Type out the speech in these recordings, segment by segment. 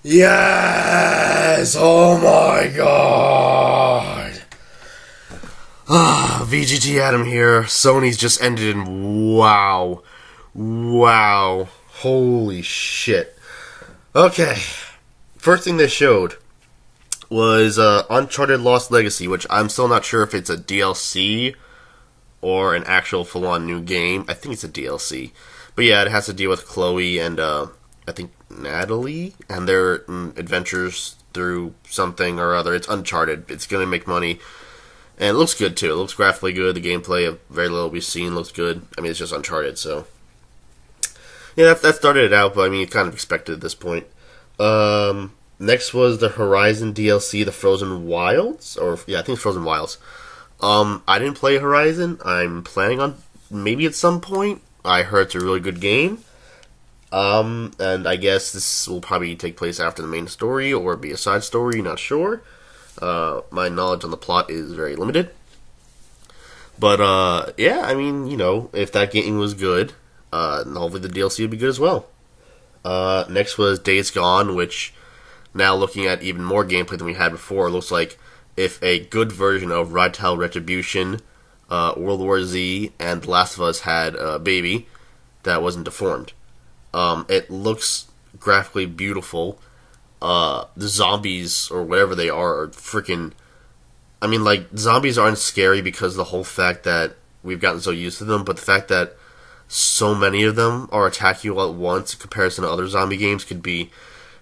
Yes! Oh my god! VGT Adam here. Sony's just ended in wow. Wow. Holy shit. Okay. First thing they showed was Uncharted Lost Legacy, which I'm still not sure if it's a DLC or an actual full-on new game. I think it's a DLC. But yeah, it has to deal with Chloe and I think Natalie and their adventures through something or other. It's Uncharted. It's going to make money. And it looks good, too. It looks graphically good. The gameplay, of very little we've seen, looks good. I mean, it's just Uncharted, so... yeah, that started it out, but I mean, you kind of expected at this point. Next was the Horizon DLC, The Frozen Wilds. Or, yeah, I think it's Frozen Wilds. I didn't play Horizon. I'm planning on maybe at some point. I heard it's a really good game. And I guess this will probably take place after the main story or be a side story, not sure. My knowledge on the plot is very limited. But, yeah, I mean, you know, if that game was good, hopefully the DLC would be good as well. Next was Days Gone, which, now looking at even more gameplay than we had before, looks like if a good version of Rydell Retribution, World War Z, and The Last of Us had a baby that wasn't deformed. It looks graphically beautiful. The zombies, or whatever they are freaking... I mean, like, zombies aren't scary because of the whole fact that we've gotten so used to them, but the fact that so many of them are attacking you all at once in comparison to other zombie games could be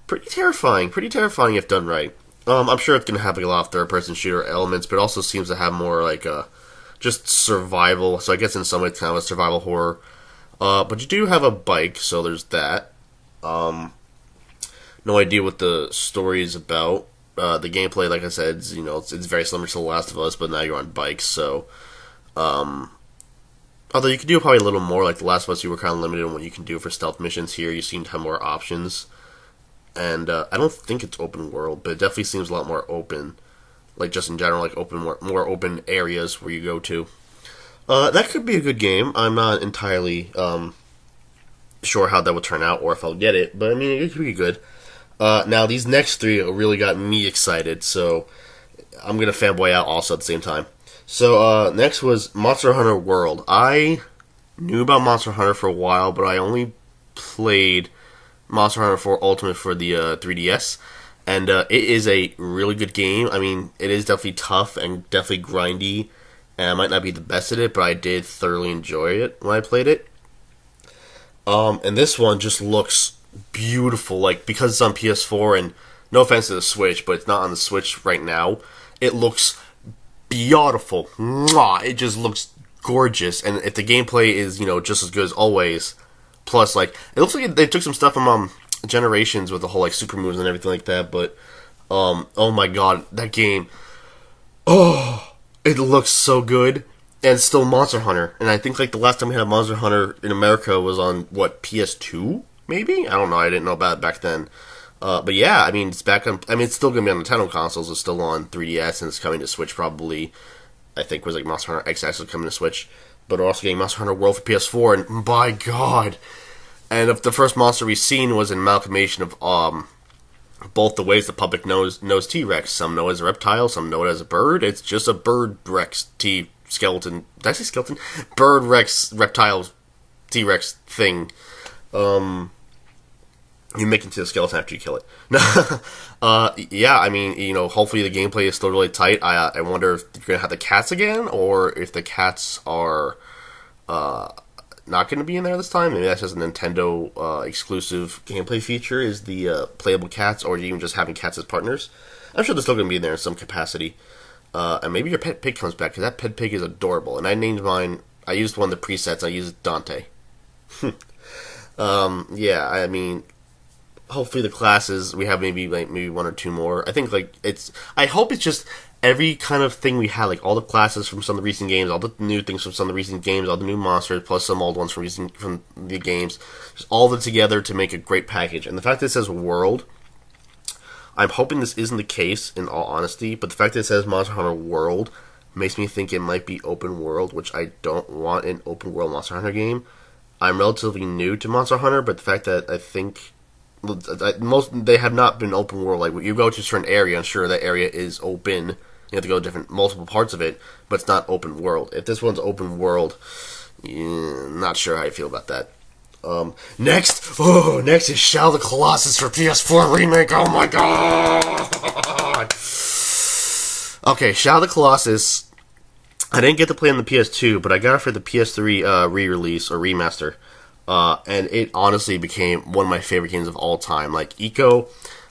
pretty terrifying if done right. I'm sure it's going to have like, a lot of third-person shooter elements, but it also seems to have more like just survival, so I guess in some ways kind of a survival horror. But you do have a bike, so there's that. No idea what the story is about. The gameplay, like I said, is, you know, it's very similar to The Last of Us, but now you're on bikes, so... although you could do probably a little more, like The Last of Us, you were kind of limited on what you can do for stealth missions. Here, you seem to have more options. And I don't think it's open world, but it definitely seems a lot more open. Like, just in general, like more open areas where you go to. That could be a good game. I'm not entirely sure how that will turn out or if I'll get it, but I mean, it could be good. Now, these next three really got me excited, so I'm going to fanboy out also at the same time. So, next was Monster Hunter World. I knew about Monster Hunter for a while, but I only played Monster Hunter 4 Ultimate for the 3DS, and it is a really good game. I mean, it is definitely tough and definitely grindy, and I might not be the best at it, but I did thoroughly enjoy it when I played it. And this one just looks beautiful, like, because it's on PS4, and no offense to the Switch, but it's not on the Switch right now, it looks beautiful. Mwah! It just looks gorgeous, and if the gameplay is, you know, just as good as always, plus, like, it looks like they took some stuff from, Generations with the whole, like, super moves and everything like that, but, oh my god, that game, it looks so good, and it's still Monster Hunter, and I think, like, the last time we had Monster Hunter in America was on, what, PS2, maybe? I don't know, I didn't know about it back then. But yeah, I mean, it's back on, I mean, it's still going to be on Nintendo consoles, it's still on 3DS, and it's coming to Switch probably, I think was, like, Monster Hunter XX is coming to Switch, but we're also getting Monster Hunter World for PS4, and by god, and if the first monster we've seen was an amalgamation of, both the ways the public knows T-Rex. Some know it as a reptile, some know it as a bird. It's just a bird Rex skeleton. Did I say skeleton? Bird Rex reptile T-Rex thing. You make it into a skeleton after you kill it. Yeah, I mean, you know, hopefully the gameplay is still really tight. I wonder if you're gonna have the cats again, or if the cats are not going to be in there this time. Maybe that's just a Nintendo exclusive gameplay feature, is the playable cats, or even just having cats as partners. I'm sure they're still going to be in there in some capacity. And maybe your pet pig comes back, because that pet pig is adorable. And I named mine, I used one of the presets, I used Dante. Yeah, I mean, hopefully the classes, we have maybe one or two more. I think, like, I hope it's just every kind of thing we had, like all the classes from some of the recent games, all the new things from some of the recent games, all the new monsters, plus some old ones from the games, just all of it together to make a great package. And the fact that it says World, I'm hoping this isn't the case, in all honesty, but the fact that it says Monster Hunter World makes me think it might be open world, which I don't want an open world Monster Hunter game. I'm relatively new to Monster Hunter, but the fact that I think most they have not been open world. Like you go to a certain area, and sure that area is open. You have to go to different multiple parts of it, but it's not open world. If this one's open world, yeah, not sure how I feel about that. Next is Shadow of the Colossus for PS4 remake. Oh my god! Okay, Shadow of the Colossus. I didn't get to play on the PS2, but I got it for the PS3 re-release or remaster. And it honestly became one of my favorite games of all time. Like, Ico,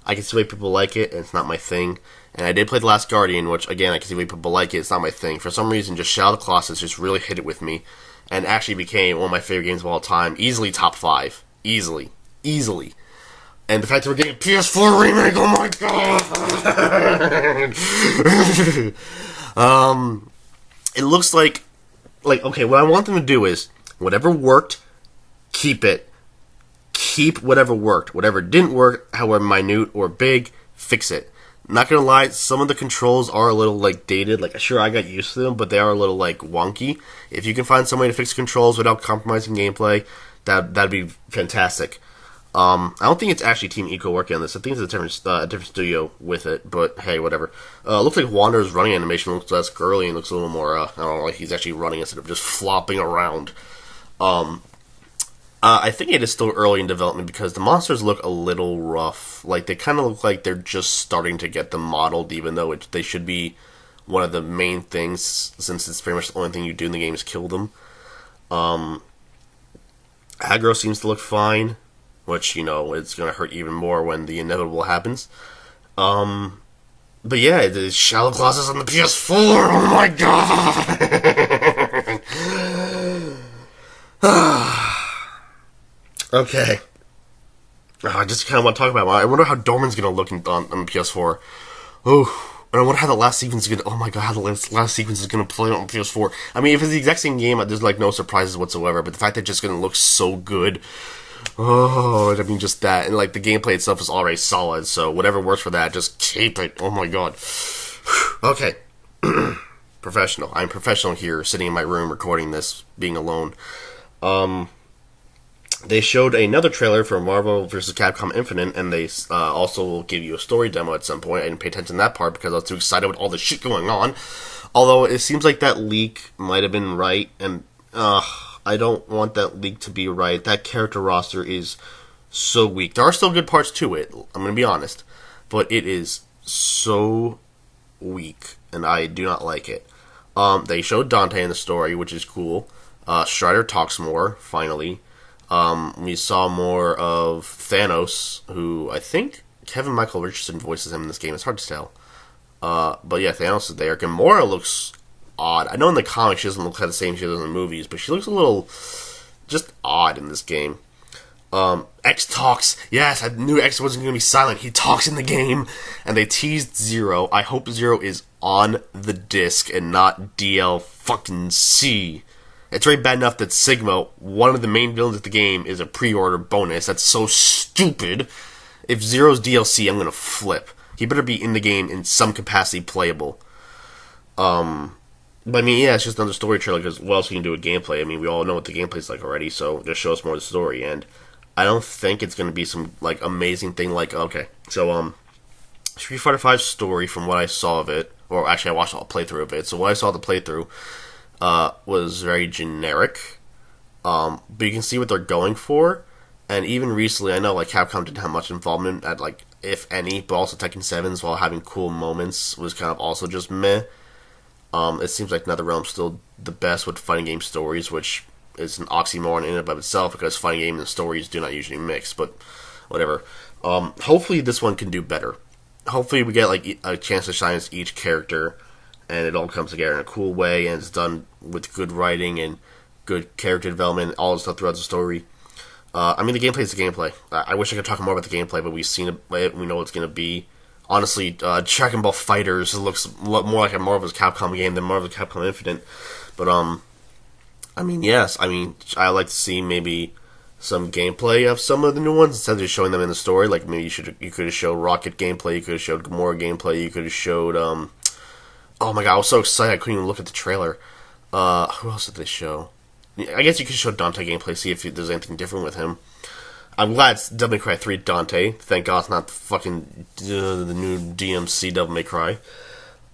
I can see why people like it, and it's not my thing. And I did play The Last Guardian, which, again, I can see why people like it, it's not my thing. For some reason, just Shadow of the Colossus just really hit it with me, and actually became one of my favorite games of all time. Easily top 5. Easily. And the fact that we're getting a PS4 remake, oh my god! It looks like, okay, what I want them to do is, whatever worked, keep it. Keep whatever worked. Whatever didn't work, however minute or big, fix it. Not gonna lie, some of the controls are a little, dated. Sure, I got used to them, but they are a little, wonky. If you can find some way to fix controls without compromising gameplay, that'd be fantastic. I don't think it's actually Team Ico working on this. I think it's a different studio with it, but hey, whatever. Looks like Wander's running animation looks less girly and looks a little more, I don't know, like he's actually running instead of just flopping around. I think it is still early in development because the monsters look a little rough. Like, they kind of look like they're just starting to get them modeled, even though they should be one of the main things, since it's pretty much the only thing you do in the game is kill them. Aggro seems to look fine, which, it's going to hurt even more when the inevitable happens. But yeah, the Shadow of the Colossus on the PS4, oh my god! Okay. I just kind of want to talk about it. I wonder how Dorman's going to look on the PS4. Oh, and I wonder how the last sequence is going to... Oh my god, how the last sequence is going to play on PS4. I mean, if it's the exact same game, there's, no surprises whatsoever, but the fact that it's just going to look so good... Oh, I mean, just that. And, the gameplay itself is already solid, so whatever works for that, just keep it. Oh my god. Okay. Professional. I'm professional here, sitting in my room recording this, being alone. They showed another trailer for Marvel vs. Capcom Infinite, and they also will give you a story demo at some point. I didn't pay attention to that part because I was too excited with all the shit going on. Although, it seems like that leak might have been right, and I don't want that leak to be right. That character roster is so weak. There are still good parts to it, I'm going to be honest, but it is so weak, and I do not like it. They showed Dante in the story, which is cool. Strider talks more, finally. We saw more of Thanos, who I think Kevin Michael Richardson voices him in this game. It's hard to tell. But yeah, Thanos is there. Gamora looks odd. I know in the comics she doesn't look like the same she does in the movies, but she looks a little just odd in this game. X talks. Yes, I knew X wasn't going to be silent. He talks in the game. And they teased Zero. I hope Zero is on the disc and not DL fucking C. It's already bad enough that Sigma, one of the main villains of the game, is a pre-order bonus. That's so stupid. If Zero's DLC, I'm going to flip. He better be in the game in some capacity playable. But I mean, yeah, it's just another story trailer, because what else can you do with gameplay? I mean, we all know what the gameplay's like already, so just show us more of the story. And I don't think it's going to be some, amazing thing okay. So, Street Fighter V story, from what I saw of it, or actually I watched a playthrough of it, so what I saw the playthrough was very generic, but you can see what they're going for. And even recently, I know Capcom didn't have much involvement at if any, but also Tekken 7's, while having cool moments, was kind of also just meh. It seems like NetherRealm's still the best with fighting game stories, which is an oxymoron in and of itself, because fighting game and stories do not usually mix, but whatever. Hopefully this one can do better. Hopefully we get a chance to shine as each character, and it all comes together in a cool way, and it's done with good writing and good character development, all the stuff throughout the story. I mean, the gameplay is the gameplay. I wish I could talk more about the gameplay, but we've seen it, we know what it's going to be. Honestly, Dragon Ball FighterZ looks more like a Marvel's Capcom game than Marvel's Capcom Infinite. But, I mean, yes. I mean, I like to see maybe some gameplay of some of the new ones, instead of just showing them in the story. Like, maybe you could have showed Rocket gameplay, you could have showed Gamora gameplay, you could have showed, oh my god, I was so excited I couldn't even look at the trailer. Who else did they show? I guess you could show Dante gameplay, see if there's anything different with him. I'm glad it's Devil May Cry 3 Dante. Thank God it's not fucking the new DMC Devil May Cry.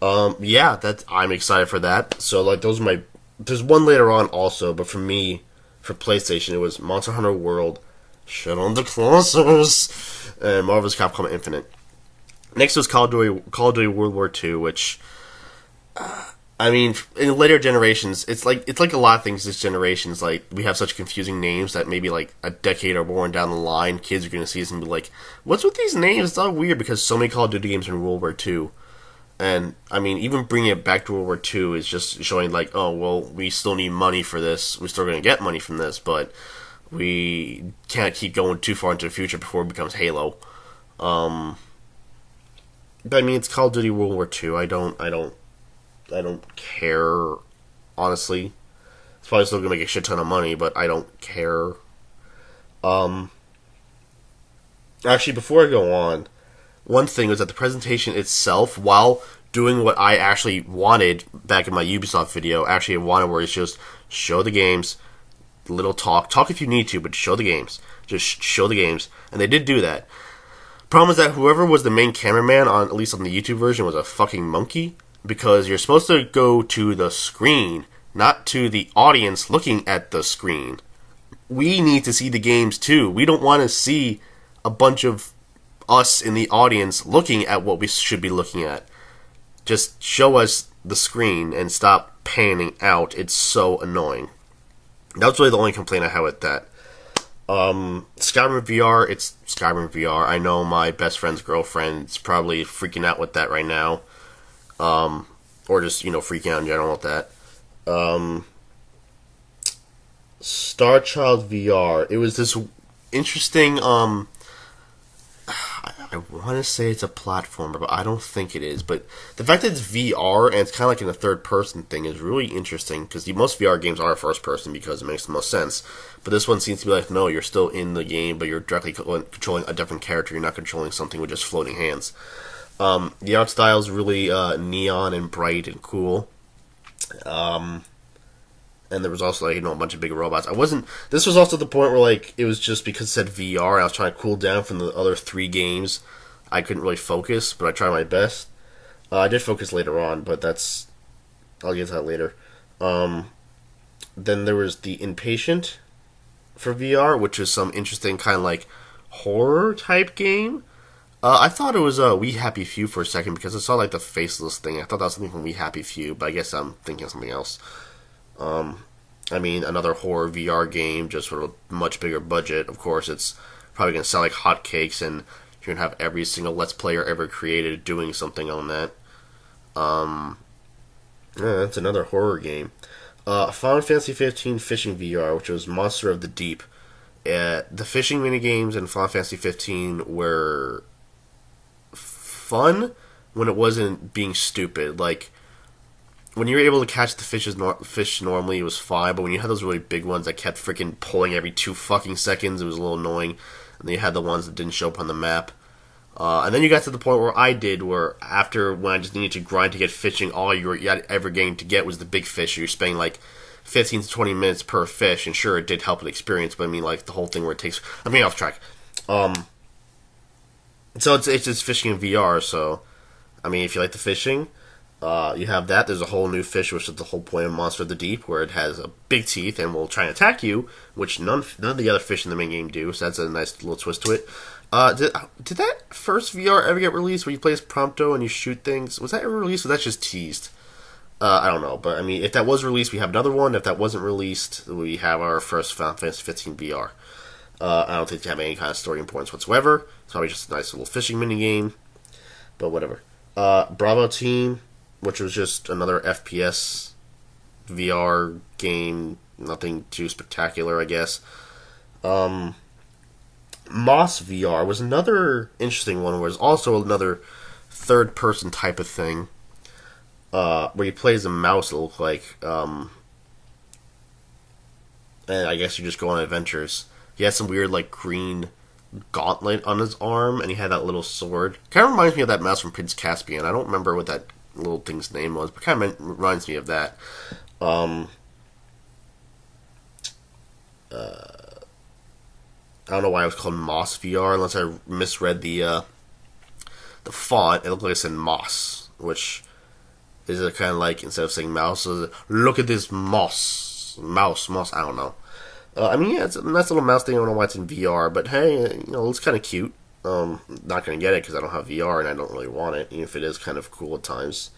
Yeah, that I'm excited for that. So like those are my. There's one later on also, but for me, for PlayStation, it was Monster Hunter World, Shadow of the Colossus, and Marvel's Capcom Infinite. Next was Call of Duty World War II, which I mean, in later generations, it's like a lot of things. This generation is like we have such confusing names that maybe like a decade or more down the line, kids are going to see this and be like, "What's with these names?" It's all weird because so many Call of Duty games are in World War II. And I mean, even bringing it back to World War II is just showing like, oh well, we still need money for this. We're still going to get money from this, but we can't keep going too far into the future before it becomes Halo. But I mean, it's Call of Duty World War II. I don't care. Honestly, it's probably still going to make a shit ton of money, but I don't care. Actually, before I go on. One thing was that the presentation itself, while doing what I actually wanted back in my Ubisoft video, actually I wanted where it's just show the games, little talk if you need to, but show the games. Just show the games. And they did do that. Problem is that whoever was the main cameraman, on at least on the YouTube version, was a fucking monkey, because you're supposed to go to the screen, not to the audience looking at the screen. We need to see the games too. We don't want to see a bunch of us in the audience looking at what we should be looking at. Just show us the screen and stop panning out. It's so annoying. That's really the only complaint I have with that. Skyrim VR, it's Skyrim VR. I know my best friend's girlfriend's probably freaking out with that right now. Or just, freaking out in general with that. Star Child VR. It was this interesting, I want to say it's a platformer, but I don't think it is. But the fact that it's VR and it's kind of like in a third-person thing is really interesting, because most VR games are first-person because it makes the most sense. But this one seems to be like, no, you're still in the game, but you're directly controlling a different character. You're not controlling something with just floating hands. The art style is really neon and bright and cool. And there was also, a bunch of big robots. This was also the point where, it was just because it said VR, I was trying to cool down from the other 3 games. I couldn't really focus, but I tried my best. I did focus later on, but I'll get to that later. Then there was The Impatient for VR, which is some interesting kind of, horror type game. I thought it was We Happy Few for a second, because I saw, the faceless thing. I thought that was something from We Happy Few, but I guess I'm thinking of something else. Another horror VR game, just with a much bigger budget. Of course, it's probably going to sell like hotcakes, and you're going to have every single Let's Player ever created doing something on that. That's another horror game. Final Fantasy 15 Fishing VR, which was Monster of the Deep. The fishing minigames in Final Fantasy 15 were fun when it wasn't being stupid. When you were able to catch the fish normally, it was fine, but when you had those really big ones that kept freaking pulling every 2 fucking seconds, it was a little annoying. And then you had the ones that didn't show up on the map. And then you got to the point where I did, where after when I just needed to grind to get fishing, all you were ever getting to get was the big fish. You're spending 15 to 20 minutes per fish, and sure, it did help an experience, but the whole thing where it takes... I'm getting off track. So it's just fishing in VR, so... if you like the fishing... you have that. There's a whole new fish, which is the whole point of Monster of the Deep, where it has big teeth and will try and attack you, which none of the other fish in the main game do. So that's a nice little twist to it. Did that first VR ever get released, where you play as Prompto and you shoot things? Was that ever released, or was that just teased? I don't know, but if that was released, we have another one. If that wasn't released, we have our first Final Fantasy 15 VR. I don't think they have any kind of story importance whatsoever. It's probably just a nice little fishing mini game, but whatever. Bravo Team, which was just another FPS VR game, nothing too spectacular, I guess. Moss VR was another interesting one, where it's also another third-person type of thing, where you play as a mouse, it looked like, and I guess you just go on adventures. He had some weird, green gauntlet on his arm, and he had that little sword. Kind of reminds me of that mouse from Prince Caspian. I don't remember what that little thing's name was, but kind of reminds me of that. I don't know why it was called Moss VR, unless I misread the font. It looked like it said Moss, which is it kind of like, instead of saying mouse, look at this mouse. I don't know. I mean, yeah, it's a nice little mouse thing. I don't know why it's in VR, but hey, you know, it's kind of cute. Not gonna get it because I don't have VR and I don't really want it, even if it is kind of cool at times.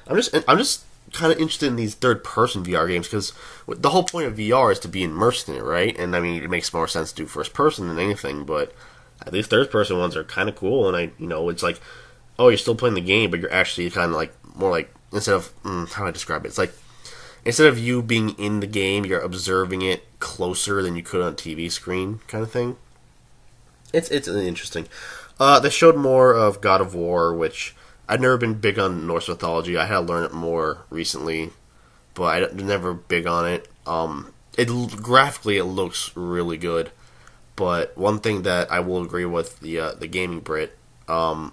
I'm just kind of interested in these third-person VR games because the whole point of VR is to be immersed in it, right? And I mean, it makes more sense to do first-person than anything, but these third-person ones are kind of cool. And it's like, oh, you're still playing the game, but you're actually kind of like more like, instead of how do I describe it? It's like, instead of you being in the game, you're observing it closer than you could on a TV screen, kind of thing. It's interesting. They showed more of God of War, which I've never been big on Norse mythology. I had to learn it more recently, but I'm never big on it. Graphically, it looks really good, but one thing that I will agree with the gaming Brit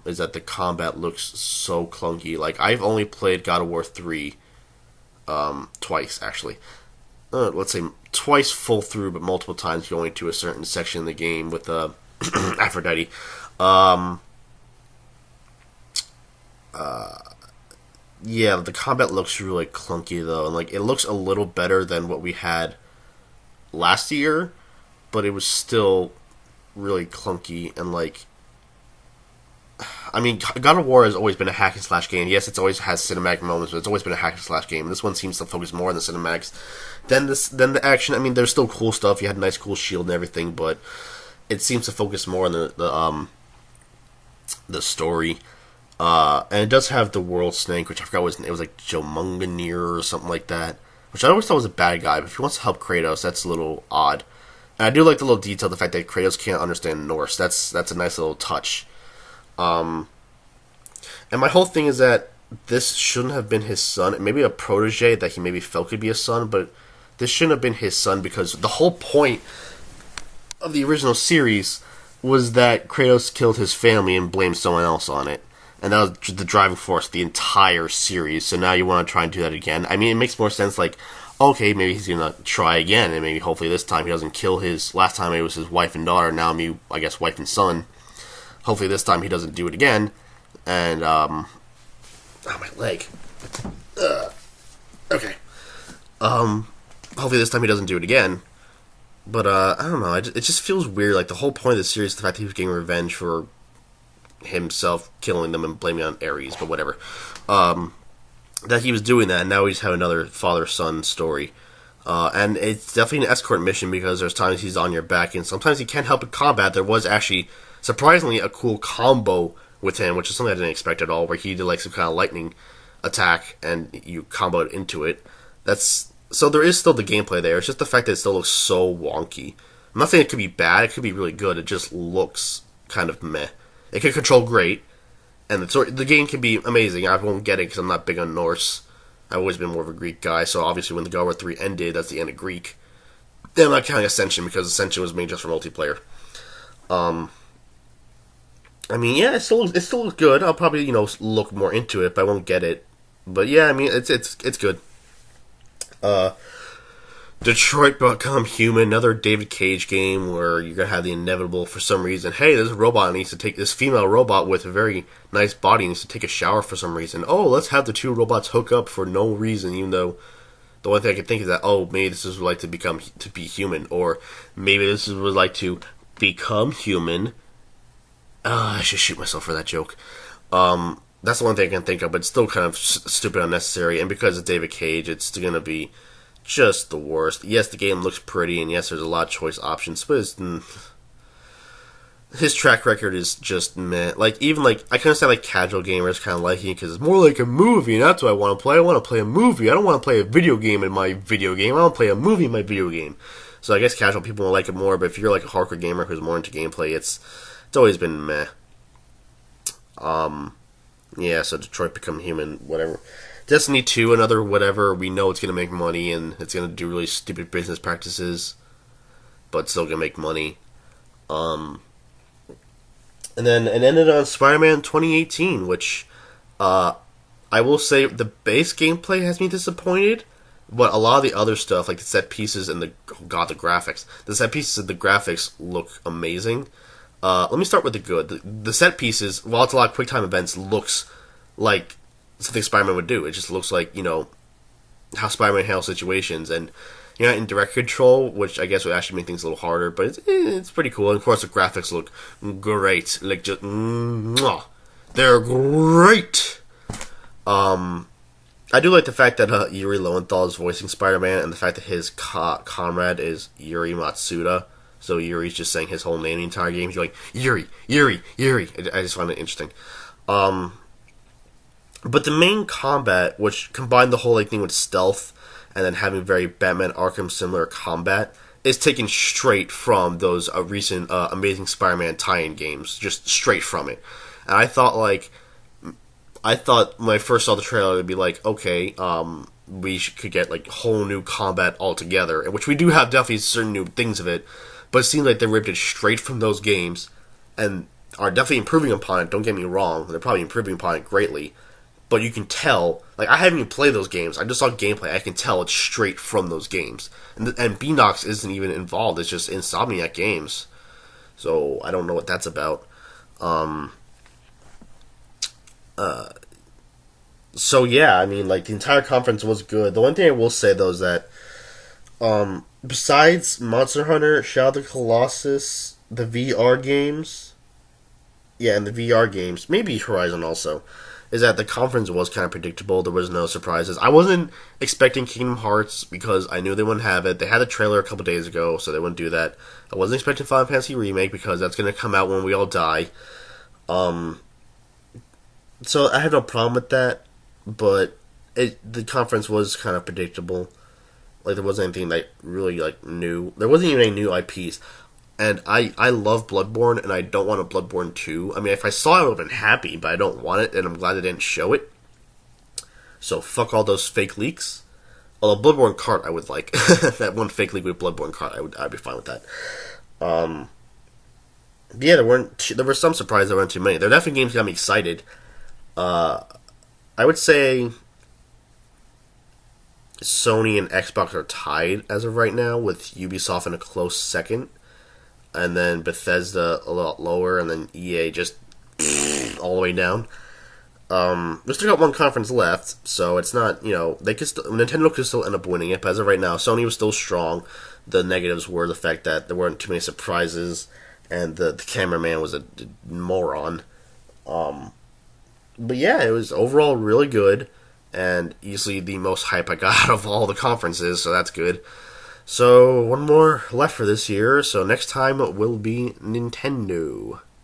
is that the combat looks so clunky. Like, I've only played God of War 3 twice, actually. Let's say twice full through, but multiple times going to a certain section in the game with Aphrodite. Yeah, the combat looks really clunky though, and like it looks a little better than what we had last year, but it was still really clunky and like. I mean, God of War has always been a hack and slash game. Yes, it's always has cinematic moments, but it's always been a hack and slash game. This one seems to focus more on the cinematics than the action. I mean, there's still cool stuff. You had a nice, cool shield and everything, but it seems to focus more on the story. And it does have the World Snake, which I forgot it was like Jomunganir or something like that, which I always thought was a bad guy. But if he wants to help Kratos, that's a little odd. And I do like the little detail, the fact that Kratos can't understand Norse. That's a nice little touch. And my whole thing is that this shouldn't have been his son. Maybe a protege that he maybe felt could be a son, but this shouldn't have been his son because the whole point of the original series was that Kratos killed his family and blamed someone else on it. And that was the driving force of the entire series. So now you want to try and do that again. I mean, it makes more sense like, okay, maybe he's going to try again, and maybe hopefully this time he doesn't kill his... Last time it was his wife and daughter, now I guess wife and son. Hopefully this time he doesn't do it again. And, oh, my leg. Okay. Hopefully this time he doesn't do it again. But, I don't know, it just feels weird. Like, the whole point of the series is the fact that he was getting revenge for himself killing them and blaming it on Ares, but whatever. That he was doing that, and now we just have another father-son story. And it's definitely an escort mission because there's times he's on your back, and sometimes he can't help in combat. There was actually, surprisingly, a cool combo with him, which is something I didn't expect at all, where he did like some kind of lightning attack, and you comboed into it. So there is still the gameplay there. It's just the fact that it still looks so wonky. I'm not saying it could be bad, it could be really good, it just looks kind of meh. It can control great, and the game can be amazing. I won't get it because I'm not big on Norse. I've always been more of a Greek guy, so obviously when the God of War 3 ended, that's the end of Greek. Then I'm not counting Ascension, because Ascension was made just for multiplayer. I mean, yeah, it still looks good. I'll probably, look more into it, but I won't get it. But yeah, I mean, it's good. Detroit Become Human, another David Cage game where you're gonna have the inevitable for some reason. Hey, this female robot with a very nice body needs to take a shower for some reason. Oh, let's have the two robots hook up for no reason, even though the one thing I can think is that, oh, maybe this is what it's like to be human, or maybe this is what it's like to become human. I should shoot myself for that joke. That's the one thing I can think of, but it's still kind of stupid, unnecessary, and because it's David Cage, it's gonna be just the worst. Yes, the game looks pretty, and yes, there's a lot of choice options, but his track record is just meh. Like, even, I can understand, casual gamers kind of liking it, because it's more like a movie, and that's what I want to play. I want to play a movie. I don't want to play a video game in my video game. I want to play a movie in my video game. So I guess casual people will like it more, but if you're, a hardcore gamer who's more into gameplay, it's always been meh. Yeah, so Detroit Become Human, whatever. Destiny 2, another whatever. We know it's going to make money, and it's going to do really stupid business practices, but it's still going to make money. And then it ended on Spider-Man 2018, which, I will say, the base gameplay has me disappointed, But a lot of the other stuff, like the set pieces and the graphics. The set pieces and the graphics look amazing. Let me start with the good. The set pieces, while it's a lot of QuickTime events, looks like something Spider-Man would do. It just looks like, how Spider-Man handles situations. And you're not in direct control, which I guess would actually make things a little harder, but it's pretty cool. And of course, the graphics look great. Like, just, they're great! I do like the fact that Yuri Lowenthal is voicing Spider-Man, and the fact that his comrade is Yuri Matsuda. So Yuri's just saying his whole name the entire game. He's like, Yuri, Yuri, Yuri. I just find it interesting. But the main combat, which combined the whole thing with stealth, and then having very Batman Arkham similar combat, is taken straight from those recent Amazing Spider-Man tie-in games. Just straight from it. And I thought when I first saw the trailer, it'd be like, okay, we could get whole new combat altogether, which we do have definitely certain new things of it, but it seems like they ripped it straight from those games and are definitely improving upon it. Don't get me wrong, they're probably improving upon it greatly, but you can tell, I haven't even played those games, I just saw gameplay, I can tell it's straight from those games. And Beanox isn't even involved, it's just Insomniac Games. So, I don't know what that's about. So yeah, the entire conference was good. The one thing I will say though is that, besides Monster Hunter, Shadow of the Colossus, the VR games, and the VR games, maybe Horizon also, is that the conference was kind of predictable. There was no surprises. I wasn't expecting Kingdom Hearts because I knew they wouldn't have it. They had a trailer a couple days ago, so they wouldn't do that. I wasn't expecting Final Fantasy Remake because that's going to come out when we all die. So I had no problem with that, but the conference was kind of predictable. There wasn't anything really new. There wasn't even any new IPs. And I love Bloodborne, and I don't want a Bloodborne 2. If I saw it, I would have been happy, but I don't want it, and I'm glad they didn't show it. So fuck all those fake leaks. Although Bloodborne Kart I would like. That one fake leak with Bloodborne Kart, I'd be fine with that. Yeah, there were some surprises. There weren't too many. There are definitely games that got me excited. I would say Sony and Xbox are tied as of right now, with Ubisoft in a close second, and then Bethesda a lot lower, and then EA just all the way down. We still got one conference left, so it's not, Nintendo could still end up winning it, but as of right now, Sony was still strong. The negatives were the fact that there weren't too many surprises, and the cameraman was a moron. But yeah, it was overall really good, and easily the most hype I got out of all the conferences, so that's good. So, one more left for this year, so next time will be Nintendo.